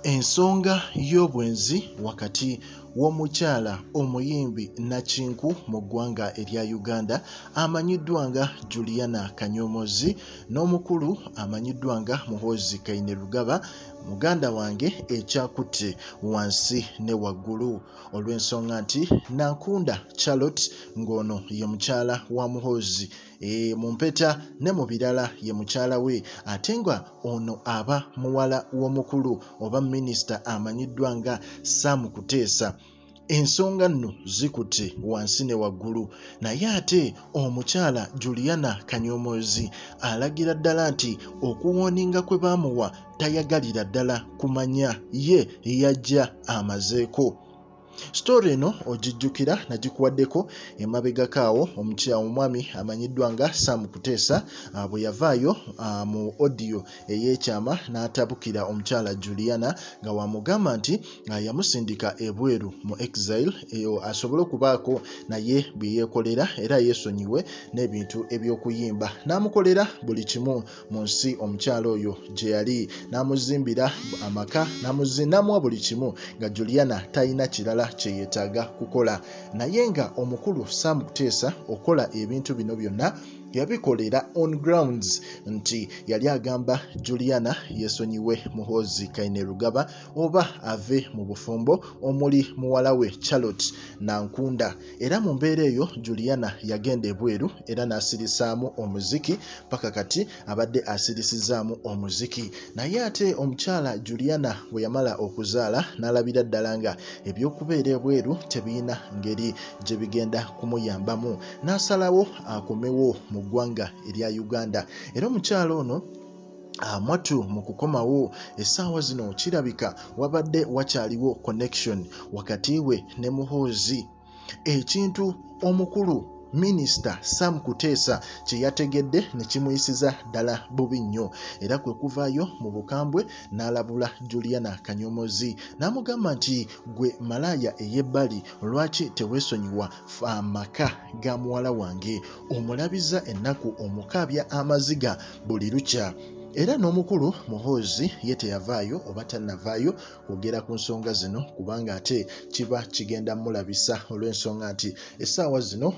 Ensonga y'obwenzi wakati w'omukyala omuyimbi Nakinku mu ggwanga erya Uganda amanyiddwa nga Juliana Kanyomozi n'omukulu amanyiddwa nga Muhoozi Kainerugaba muganda wange ekyakutte wansi ne waggulu olw'ensonga nti Nankunda Charlotte ng'ono ye mukyala wa Muhoozi mu mpeta ne mu birala ye mukyala we ate nga ono aba muwala w'omukulu oba minisita amanyiddwa nga Sam Kutesa. Ensonga nno zikutte wansi ne waggulu naye ate omukyala Juliana Kanyomozi alagira ddala nti okuwooninga kwe baamuwa tayagalira ddala kumanya ye yajja amazeeko. Story eno ogijjukira nagikuwaddeko emabegakaawo omwami amanyiddwa nga Sam Kutesa bwe yavaayo mu audio ey'ekyama n'atabukira omukyala Juliana nga wamugamba nti yamusindika ebweru mu exile asobole okubaako naye bye yeekolera era yeesonyiwe n'ebintu eby'okuyimba n'amukolera buli kimu mu nsi omukyala oyo gye yali n'amuzimbira amaka n'amuwa buli kimu nga Juliana talina kirala kye yeetaaga kukola naye nga omukulu Sam Kutesa okola ebintu bino byonna yabikolera on grounds nti yali agamba Juliana yeesonyiwe Muhoozi Kainerugaba oba ave mu bufumbo omuli muwala we Charlotte Nankunda era mu mbeera eyo Juliana yagenda ebweru era n'asirisaamu omuziki paka kati abadde asirisizaamu omuziki naye ate omukyala Juliana bwe yamala okuzaala n'alabira ddala nga ebyokubeera ebweru tebirina ngeri gye bigenda kumuyambamu n'asalawo akomewo mu ggwanga erya Uganda era omukyala ono mwattu mu kukomawo essaawa zino kirabika wabadde wakyaliwo connection wakati we ne Muhoozi ekintu omukulu Minisita Sam Kutesa kye yategedde ne kimuyisiza ddala bubi nnyo era kwe kuvaayo mu bukambwe n'alabula Juliana Kanyomozi n'amugamba nti gwe malaaya ey'ebbali lwaki teweesonyiwa amaka ga muwala wange omulabiza ennaku omukaabya amaziga buli lukya. Era n'omukulu Muhoozi ye teyavaayo oba tannavaayo kwogera ku nsonga zino kubanga ate kiba kigenda mulabisa olw'ensonga nti essaawa zino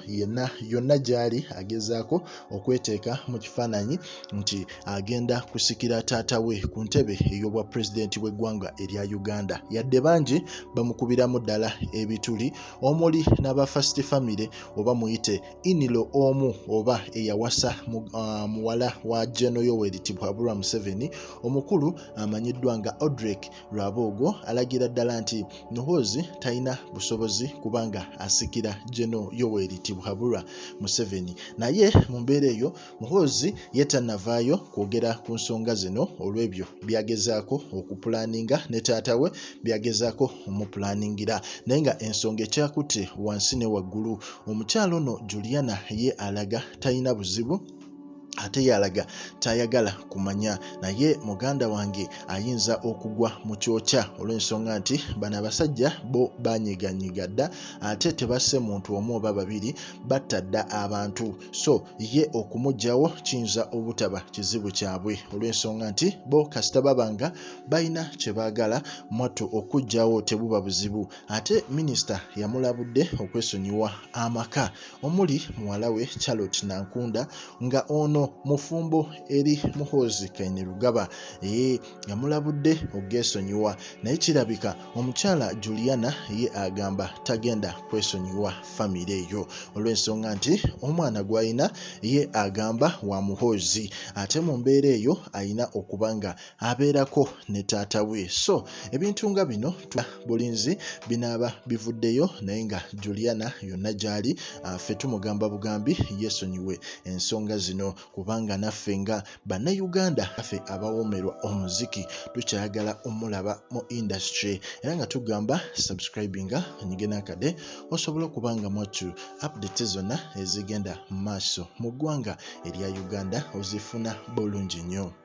yonna gy'ali agezaako okweteeka mu kifaananyi nti agenda kusikira taata we ku ntebe ey'obwa pulezidenti w'eggwanga erya Uganda yadde bangi bamukubiramu ddala ebituli omuli n'aba first family oba muyite inilo omu oba eyawasa muwala wa General Yoweri Museveni omukulu amanyiddwa nga Odrek Lwaboogo alagira ddala nti Muhoozi talina busobozi kubanga asikira General Yoweri Museveni naye mu mbeera eyo Muhoozi ye tannavaayo kwogera ku nsonga zino olw'ebyo byagezaako okupulaninga ne taata we byagezaako omupulaningira naye nga ensonga ekyakutte wansi ne waggulu omukyalo ono Juliana ye alaga talina buzibu ate yalaga tayagala kumanya naye muganda wange ayinza okugwa mu kyokya olw'ensonga nti bano abasajja bo banyiganyiga dda ate tebasse muntu omu oba babiri batta dda abantu so ye okumuggyawo kiyinza obutaba kizibu kyabwe olw'ensonga nti bo kasita babanga balina kye baagala mwattu okuggyawo tebuba buzibu ate minisita yamulabudde okwesonyiwa amaka omuli muwala we Charlotte Nankunda nga ono mufumbo eri Muhoozi Kainerugaba yamulabudde ogeesonyiwa naye kirabika omukyala Juliana ye agamba tagenda kwesonyiwa famire eyo olw'ensonga nti omwana gw'ayina ye agamba wa Muhoozi ate mu mbeera eyo ayina okuba nga abeerako ne taata we so ebintu nga bino bulinzi binaaba bivuddeyo naye nga Juliana yonna gy'ali ffe tumugamba bugambi yeesonyiwe ensonga zino kubanga naffe nga bannayuganda ffe abawoomerwa omuziki tukyayagala omulaba mu industry era nga tugamba subscribinga nyige nakade osobola okubanga mwattu update zonna ezigenda mu maaso mu ggwanga erya Uganda ozifuna bulungi nnyo.